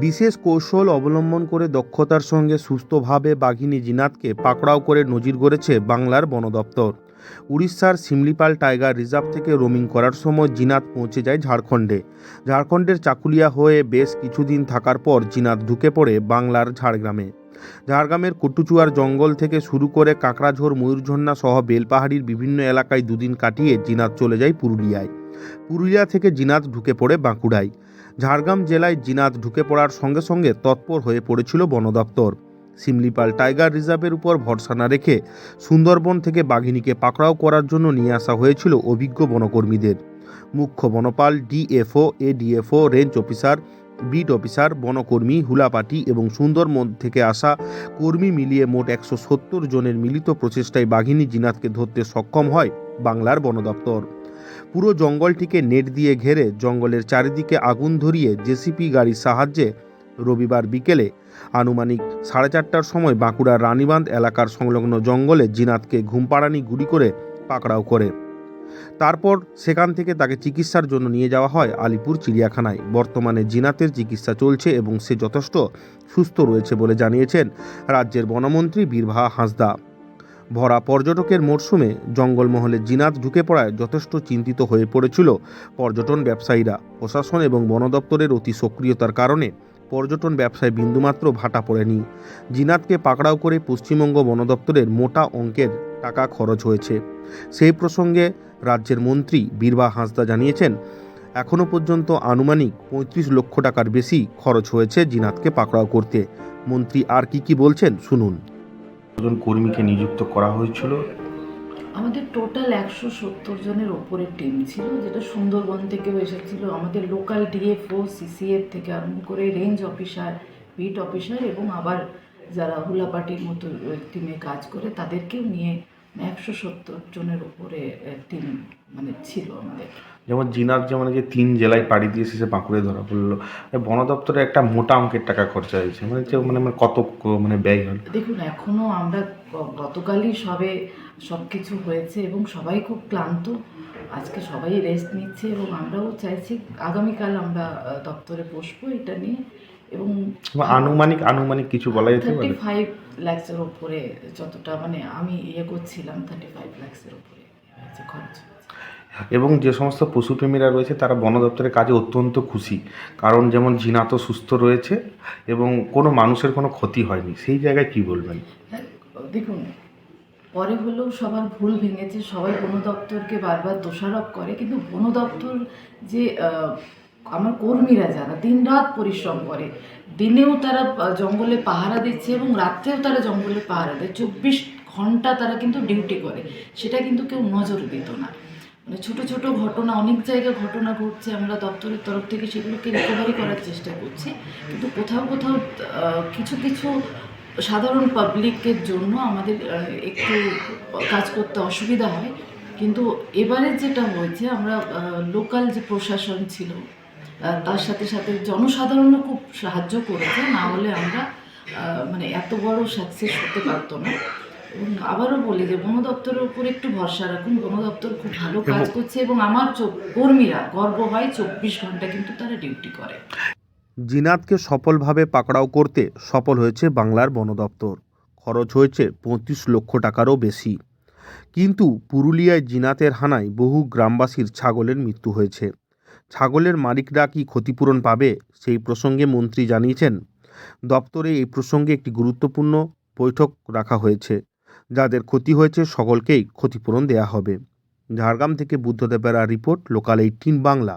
বিশেষ কৌশল অবলম্বন করে দক্ষতার সঙ্গে সুস্থভাবে বাঘিনী জিনাতকে পাকড়াও করে নজির গড়েছে বাংলার বন দপ্তর। উড়িষ্যার শিমলিপাল টাইগার রিজার্ভ থেকে রোমিং করার সময় জিনাত পৌঁছে যায় ঝাড়খণ্ডে। ঝাড়খণ্ডের চাকুলিয়া হয়ে বেশ কিছুদিন থাকার পর জিনাত ঢুকে পড়ে বাংলার ঝাড়গ্রামে। ঝাড়গ্রামের কুটুচুয়ার জঙ্গল থেকে শুরু করে কাঁকড়াঝোড়, ময়ূরঝর্ণা সহ বেলপাহাড়ির বিভিন্ন এলাকায় দুদিন কাটিয়ে জিনাত চলে যায় পুরুলিয়ায়। পুরুলিয়া থেকে জিনাত ঢুকে পড়ে বাঁকুড়ায়। ঝাড়গ্রাম জেলায় জিনাত ঢুকে পড়ার সঙ্গে সঙ্গে তৎপর হয়ে পড়েছিল বন দপ্তর। শিমলিপাল টাইগার রিজার্ভের উপর ভরসা না রেখে সুন্দরবন থেকে বাঘিনীকে পাকড়াও করার জন্য নিয়ে আসা হয়েছিল অভিজ্ঞ বনকর্মীদের। মুখ্য বনপাল, DFO, ADFO, range officer, beat officer, বনকর্মী, হুলাপাটি এবং সুন্দরবন থেকে আসা কর্মী মিলিয়ে মোট 170 জনের মিলিত প্রচেষ্টায় বাঘিনী জিনাতকে ধরতে সক্ষম হয় বাংলার বন দপ্তর। পুরো জঙ্গলটিকে নেট দিয়ে ঘেরে জঙ্গলের চারিদিকে আগুন ধরিয়ে জেসিপি গাড়ির সাহায্যে রবিবার বিকেলে আনুমানিক 4:30টার সময় বাঁকুড়ার রানীবাঁধ এলাকার সংলগ্ন জঙ্গলে জিনাতকে ঘুমপাড়ানি গুলি করে পাকড়াও করে। তারপর সেখান থেকে তাকে চিকিৎসার জন্য নিয়ে যাওয়া হয় আলিপুর চিড়িয়াখানায়। বর্তমানে জিনাতের চিকিৎসা চলছে এবং সে যথেষ্ট সুস্থ রয়েছে বলে জানিয়েছেন রাজ্যের বনমন্ত্রী বীরভা হাঁসদা। ভরা পর্যটকের মরশুমে জঙ্গলমহলে জিনাত ঢুকে পড়ায় যথেষ্ট চিন্তিত হয়ে পড়েছিল পর্যটন ব্যবসায়ীরা। প্রশাসন এবং বন দপ্তরের অতি সক্রিয়তার কারণে পর্যটন ব্যবসায় বিন্দুমাত্র ভাটা পড়েনি। জিনাতকে পাকড়াও করে পশ্চিমবঙ্গ বন দপ্তরের মোটা অঙ্কের টাকা খরচ হয়েছে। সেই প্রসঙ্গে রাজ্যের মন্ত্রী বীরভা হাঁসদা জানিয়েছেন, এখনও পর্যন্ত আনুমানিক 35 লক্ষ টাকার বেশি খরচ হয়েছে জিনাতকে পাকড়াও করতে। মন্ত্রী আর কি বলছেন শুনুন। জন কর্মীকে নিযুক্ত করা হয়েছিল। আমাদের টোটাল 170 জনের ওপরে টিম ছিল, যেটা সুন্দরবন থেকেও এসেছিল। আমাদের লোকাল ডিএফও, সিসিএফ থেকে আরম্ভ করে রেঞ্জ অফিসার, বিট অফিসার এবং আবার যারা হুলাপাটির মতো টিমে কাজ করে তাদেরকেও নিয়ে 170 জনের ওপরে টিম ছিল আমাদের। যেমন জিনাত যে 3 জেলায় পাড়ি দিয়ে শেষে বাঁকুড়ায় ধরা পড়লো, বন দপ্তরে একটা মোটা অঙ্কের টাকা খরচা হয়েছে, কত ব্যয় হল? দেখুন, এখনও আমরা গতকালই সব কিছু হয়েছে এবং সবাই খুব ক্লান্ত। আজকে সবাই রেস্ট নিচ্ছে এবং আমরাও চাইছি আগামীকাল আমরা দপ্তরে বসবো এটা নিয়ে। এবং আনুমানিক কিছু বলা যেতে পারে? 35 লাখের ওপরে, যতটা আমি করছিলাম 35 লাখের ওপরে খরচ হয়েছে। এবং যে সমস্ত পশুপ্রেমীরা রয়েছে তারা বন দপ্তরের কাজে অত্যন্ত খুশি, কারণ যেমন জিনাতও সুস্থ রয়েছে এবং কোনো মানুষের কোনো ক্ষতি হয়নি। সেই জায়গায় কি বলবেন? দেখুন, পরে হলেও সবার ভুল ভেঙেছে। সবাই বন দপ্তরকে বারবার দোষারোপ করে, কিন্তু বন দপ্তর যে আমার কর্মীরা যারা দিনরাত পরিশ্রম করে, দিনেও তারা জঙ্গলে পাহারা দিচ্ছে এবং রাত্রেও তারা জঙ্গলে পাহারা দেয়। 24 ঘন্টা তারা কিন্তু ডিউটি করে, সেটা কিন্তু কেউ নজর দিত না। ছোট ছোট ঘটনা, অনেক জায়গায় ঘটনা ঘটছে, আমরা দপ্তরের তরফ থেকে সেগুলোকে রিকভারি করার চেষ্টা করছি, কিন্তু কোথাও কিছু সাধারণ পাবলিকের জন্য আমাদের একটু কাজ করতে অসুবিধা হয়। কিন্তু এবারে যেটা হয়েছে, আমরা লোকাল যে প্রশাসন ছিল তার সাথে সাথে জনসাধারণও খুব সাহায্য করেছে, না হলে আমরা এত বড় সাকসেস হতে পারতো না। এবং আবারও বলি যে বন দপ্তরের উপর একটু ভরসা রাখুন, বন দপ্তর খুব ভালো কাজ করছে এবং আমার কর্মীরা গর্ব হয় 24 ঘন্টা কিন্তু তারা ডিউটি করে। জিনাতকে সফলভাবে পাকড়াও করতে সফল হয়েছে বাংলার বন দপ্তর। খরচ হয়েছে 35 লক্ষ টাকারও বেশি। কিন্তু পুরুলিয়ায় জিনাতের হানায় বহু গ্রামবাসীর ছাগলের মৃত্যু হয়েছে। ছাগলের মালিকরা কি ক্ষতিপূরণ পাবে, সেই প্রসঙ্গে মন্ত্রী জানিয়েছেন, দপ্তরে এই প্রসঙ্গে একটি গুরুত্বপূর্ণ বৈঠক রাখা হয়েছে। যাদের ক্ষতি হয়েছে সকলকেই ক্ষতিপূরণ দেওয়া হবে। ঝাড়গ্রাম থেকে বুদ্ধদেব বেরা রিপোর্ট, লোকাল 18 বাংলা।